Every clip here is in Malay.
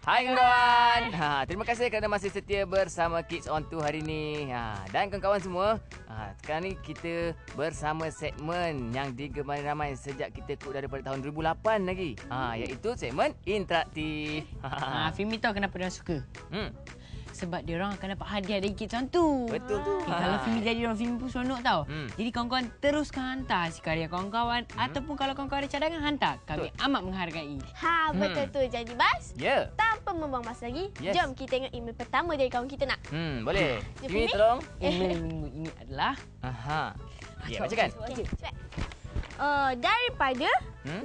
Hai kawan-kawan. Terima kasih kerana masih setia bersama Kids on 2 hari ini. Dan kawan-kawan semua, sekarang ni kita bersama segmen yang digemari ramai sejak kita ikut daripada tahun 2008 lagi. Iaitu segmen interaktif. Fimi tahu kenapa dia suka? Sebab dia orang akan dapat hadiah dari Kids on 2. Betul tu. Kalau Fimi jadi orang, Fimi pun seronok tau. Jadi kawan-kawan teruskan hantar si karya kawan-kawan. Ataupun kalau kawan-kawan ada cadangan, hantar. Kami amat menghargai. Betul tu. Jadi Bas, tanpa membuang masa lagi, jom kita tengok email pertama dari kawan kita nak. Boleh. Fimi tolong. Email minggu ini adalah... bacakan. Okay, cepat. Daripada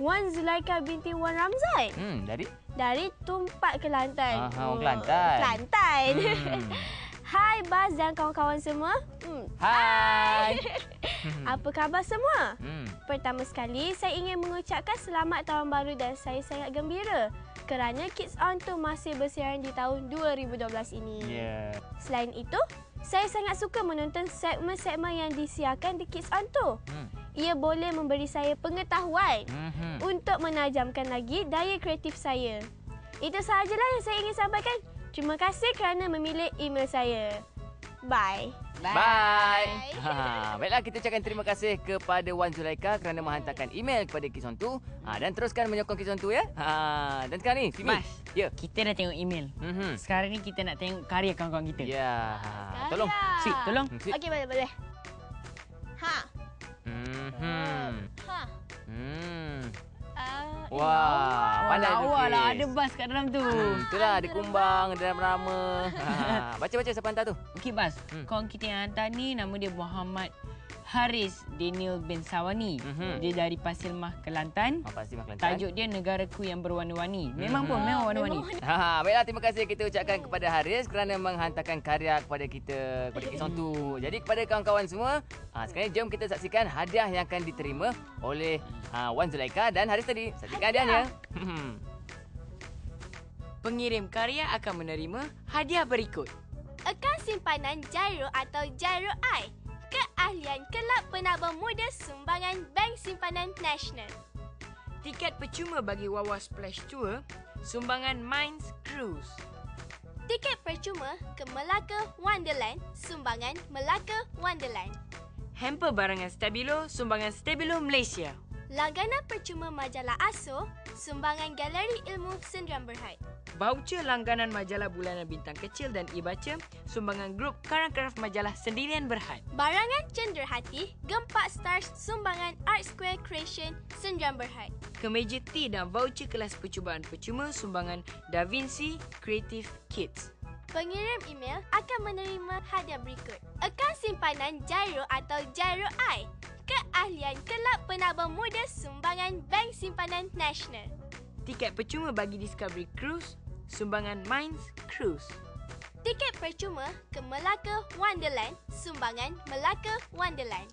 Wan Zulaika binti Wan Ramzan. Dari Tumpat, Kelantan. Orang Kelantan. Kelantan. Hai Bas dan kawan-kawan semua. Hai. Apa khabar semua? Pertama sekali, saya ingin mengucapkan selamat tahun baru dan saya sangat gembira kerana Kids on 2 masih bersiaran di tahun 2012 ini. Selain itu, saya sangat suka menonton segmen-segmen yang disiarkan di Kids on 2. Ia boleh memberi saya pengetahuan untuk menajamkan lagi daya kreatif saya. Itu sahajalah yang saya ingin sampaikan. Terima kasih kerana memilih email saya. Bye. Bye. Baiklah, kita ucapkan terima kasih kepada Wan Zulaika kerana menghantarkan email kepada Kids on 2. Dan teruskan menyokong Kids on 2 ya. Dan sekarang ni, Fimi. Mas, kita dah tengok email. Sekarang ni kita nak tengok karya kawan-kawan kita. Tolong. Sweet, tolong. Okey, boleh. Wah, pandai awal lukis. lah, ada Bas kat dalam tu. Itulah, ada kumbang, ada rama. Baca-baca siapa hantar tu? Okey Bas, kawan kita yang hantar ni nama dia Muhammad Haris Daniel bin Sawani. Dia dari Pasir Mah, Kelantan. Pasir Mah, Kelantan. Tajuk dia Negaraku yang Berwarna-warni. Memang pun, memang warna-warni. Baiklah, terima kasih kita ucapkan kepada Haris kerana menghantarkan karya kepada kita, kepada Kids on 2. Jadi kepada kawan-kawan semua, sekarang jom kita saksikan hadiah yang akan diterima oleh Wan Zulaika dan Haris tadi. Saksikan hadiahnya. Pengirim karya akan menerima hadiah berikut. Akaun simpanan Jairo atau Jairo I. Keahlian Kelab Penabur Muda Sumbangan Bank Simpanan Nasional. Tiket percuma bagi Wawa Splash Tour, sumbangan Minds Cruise. Tiket percuma ke Melaka Wonderland, sumbangan Melaka Wonderland. Hamper barangan Stabilo, sumbangan Stabilo Malaysia. Langganan percuma majalah ASO, sumbangan Galeri Ilmu Sendirian Berhad. Voucher langganan majalah bulanan Bintang Kecil dan e-baca, sumbangan grup Karang Kraf Majalah Sendirian Berhad. Barangan Cenderhati, Gempak Stars, sumbangan Art Square Creation Sendirian Berhad. Kemeja tea dan voucher kelas percubaan percuma, sumbangan Da Vinci Creative Kids. Pengirim email akan menerima hadiah berikut. Akaun simpanan Jairo atau Jairo I. Keahlian Kelab Penabur Muda Sumbangan Bank Simpanan Nasional. Tiket percuma bagi Discovery Cruise, sumbangan Minds Cruise. Tiket percuma ke Melaka Wonderland, sumbangan Melaka Wonderland.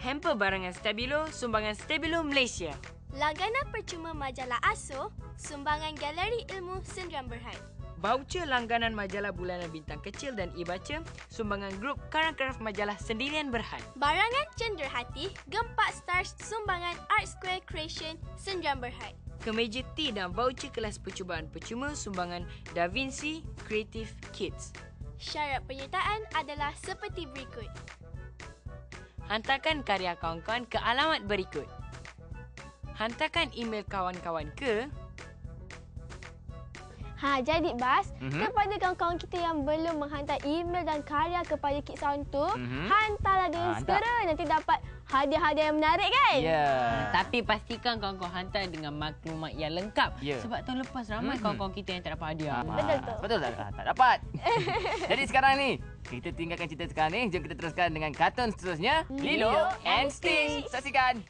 Hamper barangan Stabilo, sumbangan Stabilo Malaysia. Langganan percuma majalah ASO, sumbangan Galeri Ilmu Sendirian Berhad. Voucher langganan majalah bulanan Bintang Kecil dan e-baca, sumbangan grup Karang Kraf Majalah Sendirian Berhad. Barangan Cenderhati, Gempak Stars, sumbangan Art Square Creation Sendirian Berhad. Kemeja tea dan voucher kelas percubaan percuma, sumbangan Da Vinci Creative Kids. Syarat penyertaan adalah seperti berikut. Hantarkan karya kawan-kawan ke alamat berikut. Hantarkan email kawan-kawan ke... Jadi Bas, kepada kawan-kawan kita yang belum menghantar email dan karya kepada Kids on 2, hantarlah dengan segera. Nanti dapat hadiah-hadiah yang menarik kan? Tapi pastikan kawan-kawan hantar dengan maklumat yang lengkap. Sebab tahun lepas ramai kawan-kawan kita yang tak dapat hadiah. Betul tu. Betul tak dapat. Jadi sekarang ni, kita tinggalkan cerita sekarang ni. Jom kita teruskan dengan kartun seterusnya. Lilo and Stitch. Saksikan.